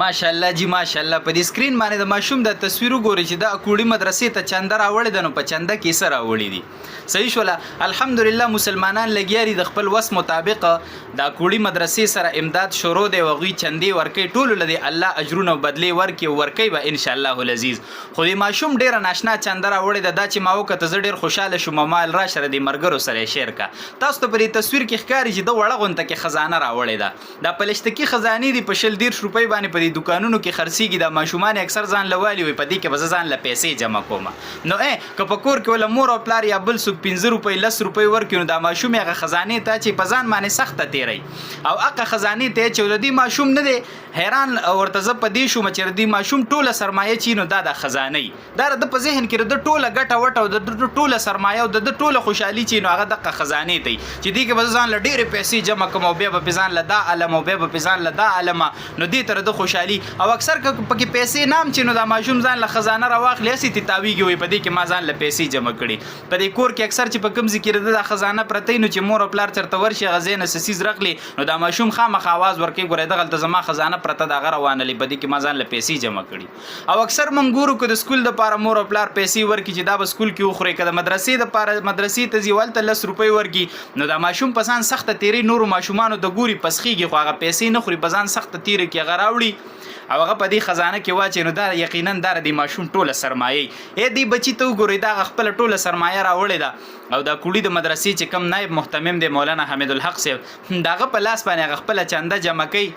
ماشاءالله جی ماشاءالله په دې سکرین باندې د ماشوم د تصویر وګورئ چې دا کوړی مدرسې ته چنده راوړی ده نو په چنده کې څه راوړي دي صحیح شوله الحمدلله مسلمانان لګیا دي د خپل وس مطابق دا کوړی مدرسې سره امداد شروع دی وغوی چندې ورکوي ټولو له دې الله اجرونه بدلې ورکوي به انشاءالله العزیز خو د ماشوم ډېره ناشنا چنده راوړې ده دا چې ما وکته زه ډېر خوشحاله شوم مال راشه د ملګرو سره یې شیر کا تاسو ته په دې تصویر کې ښکاري چې د وړه غونته کې خزانه راوړې ده دا پلشتکي خزانې دي په 120 روپۍ باندې په دې دکانونو کې خرڅېږي دا ماشومان اکثر ځان له والي وي په دې کې به زه ځان له پیسې جمع کوم نو که په کور کې وله مور او پلار یا بل څوک 15 روپۍ 10 روپۍ ورکړي نو دا ماشوم هغه خزانې ته چې په ځان باندې سخته تیری او هغه خزانې ته چې ولدي ماشوم نه دی حیران ورته زه په دې شوم چې د ماشوم ټوله سرمایه چې نو دا د خزانې دا د په ذهن کې د ټوله ګټه وټه او د ټوله سرمایه او د ټوله خوشحالي چې نو هغه دغه خزانې ته چې دې کې به ځان له ډېرې پیسې جمع کوم او بیا به ځان له دا علم او بیا به ځان له دا علم نو دې تر د خوشحالي او اکثر پکې پیسې نام چې نو دا ماشوم ځان له خزانه راواخلي هسې تتاویږي وي په دې کې ما ځان له پیسې جمع کړي په دې کور کې اکثر چې په کوم ځای کې د خزانه پرته نو چې مور او پلار چېرته ورشي هغه ځای نه څه څیز راخلي نو دا ماشوم خامخا آواز ورکوي ګورئ دغلته زما خزانه پرته د هغه روانلې په دې کې ما ځان له پیسې جمع کړي او اکثر موږ ګورو که د سکول دپاره مور او پلار پیسې ورکړي چې دا به سکول کې وخورئ که د مدرسې دپاره مدرسې ته ځي هلته 10 روپۍ ورکړي نو دا ماشوم په ځان سخته تیري نورو ماشومانو ته ګوري پسخېږي خو هغه پیسې نه خوري په ځان سخته تیري کې هغه راوړي او هغه په دې خزانه کې واچي نو دا یقینا دا د ماشوم ټوله سرمایه دې بچي ته وګورئ دا خپله ټوله سرمایه راوړې ده او دا کوړي د مدرسې چې کم نایب محتمم دی مولانا حمید الحق صاحب د هغه په لاس باندې هغه خپله چنده جمع کوي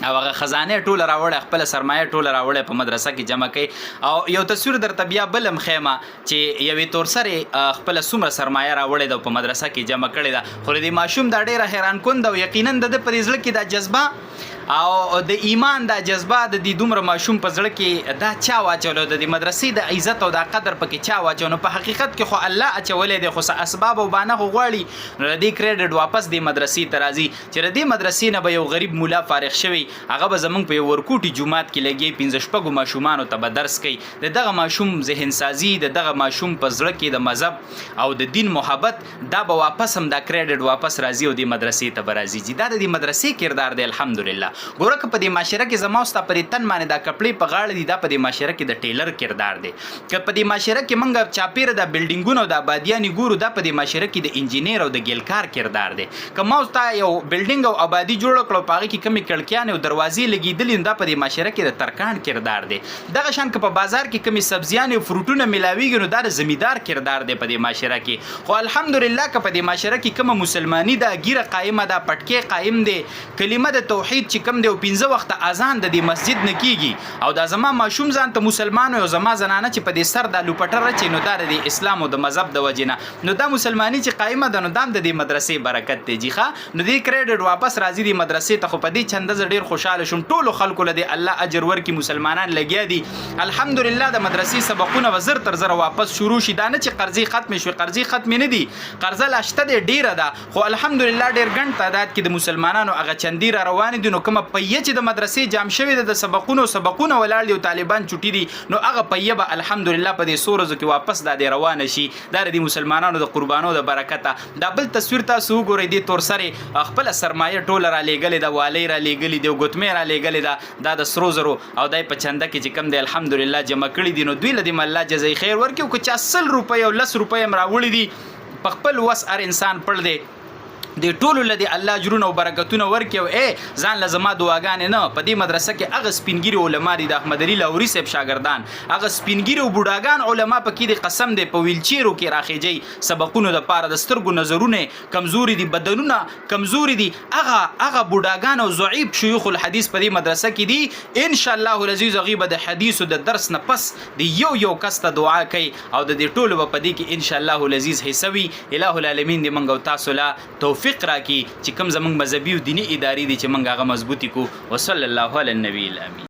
او هغه خزانه ټوله راوړې خپل سرمایه ټوله راوړې په مدرسه کې جمع کوي او یو تصویر درته بیا بلم خیمه چې یوې تور سره خپل څومره سرمایه راوړې ده په مدرسه کې جمع کړې ده خو د ماشوم دا ډېره حیران کن ده او یقینا د په زړه کې دا جذبه او د ایمان دا جذبه د دې دومره ماشوم په زړه کې دا چا واچولو د مدرسې د عزت او د قدر پکې چا واچولو په حقیقت کې خو الله اچولې دی خو اسباب او بانه خو غواړي نو د دې کریډټ واپس د مدرسې ته راځي چې د دې مدرسې نه به یو غریب مولا فارغ شوی هغه به زمونږ په یو ورکوټي جومات کې لګي 15 شپږو ماشومانو ته به درس کوي د دغه ماشوم ذهن سازي د دغه ماشوم په زړه کې د مذهب او د دین محبت دا به واپس هم دا کریډټ واپس راځي او د مدرسې ته به راځي چې دا د دې مدرسې کردار دی الحمدلله ګوره که په دې معاشره کې زما ستا په دې تن باندې دا کپړې په غاړه دي دا په دې معاشره کې د ټیلر کردار دی که په دې معاشره کې موږ چاپیره د بلډینګونو د آبادیانې ګورو دا په دې معاشره کې د انجینیر او د ګیلکار کردار دی که ما ستا یو بلډینګ او آبادي جوړه کړو په هغې کې کمې کړکیانې او دروازې لګېدلې دا په دې معاشره کې د ترکاڼ کردار دی دغه شان که په بازار کې کمې سبزیانې او فروټونه میلاویږي نو دا د زمیندار کردار دی په دې معاشره کې خو الحمدلله که په دې معاشره کې کومه مسلماني ده ګیره قایمه ده پټکې قایم دی کلمه د توحید چې کوم دی او 15 وخته اذان د دې مسجد نه کیږي او دا زما ماشوم ځان ته مسلمان او زما زنانه چې په دې سر د لوپټر رچي نو دا د اسلام او د مذهب د وجنه نو دا مسلمانی چې قائمه ده نو دا د دې مدرسې برکت دی جی ښه نو دې کریډټ واپس راځي د مدرسې ته خو په دې چنده ډیر خوشاله شوم ټولو خلکو له دې الله اجر ورکي مسلمانان لګیا دي الحمدلله د مدرسې سبقونه وزر تر زر واپس شروع شي دا نه چې قرضې ختم شي قرضې ختم نه دي قرضه لاشته دی ډیره ده خو الحمدلله ډیر ګڼ تعداد کې د مسلمانانو هغه چندی را روان دي نو کومه پیه چې د مدرسې جام شوی د سبقونو ولاړ دي او طالبان چټي دي نو هغه پیه به الحمدلله په دې سورزو کې واپس د روانه شي دا د مسلمانانو د قربانو د برکته دا بل تصویر تاسو وګورئ دې تور سره خپل سرمایه ټوله را لېږلې ده والی را لېږلې دي او ګوتمې را لېږلې ده دا د سرو زرو او دای په چنده کې چې کم دی الحمدلله جمع کړي دي نو دوی له دې الله جزای خیر ورکړي او که چا 100 روپۍ او 10 روپۍ هم راوړي دي په خپل وس هر انسان پړ دی د ټولو لدی الله اجرونه او برکتونه ورکي او ځان لازمه دعاګانې نه په دې مدرسه کې هغه سپینګیری علما دي د احمد علي لاوري صاحب شاګردان هغه سپینګیری او بوډاګان علما په کې د قسم دی په ویلچیرو کې راخېجي سبقونو د پاره د سترګو نظرونه کمزوري دي بدنونه کمزوري دي هغه بوډاګان او ضعیف شيوخ الحديث په دې مدرسه کې دي ان شاء الله العزيز غیبه د حدیث او د درس نه پس د یو کس ته دعا کوي او د دې ټولو په دې کې ان شاء الله العزيز حسابي الہ العالمین دې منګو تاسو لا توفیق راکړي چې کوم زمونږ مذهبي او دینی ادارې دي چې موږ هغه مضبوطی کو وصلی الله علی النبی الامین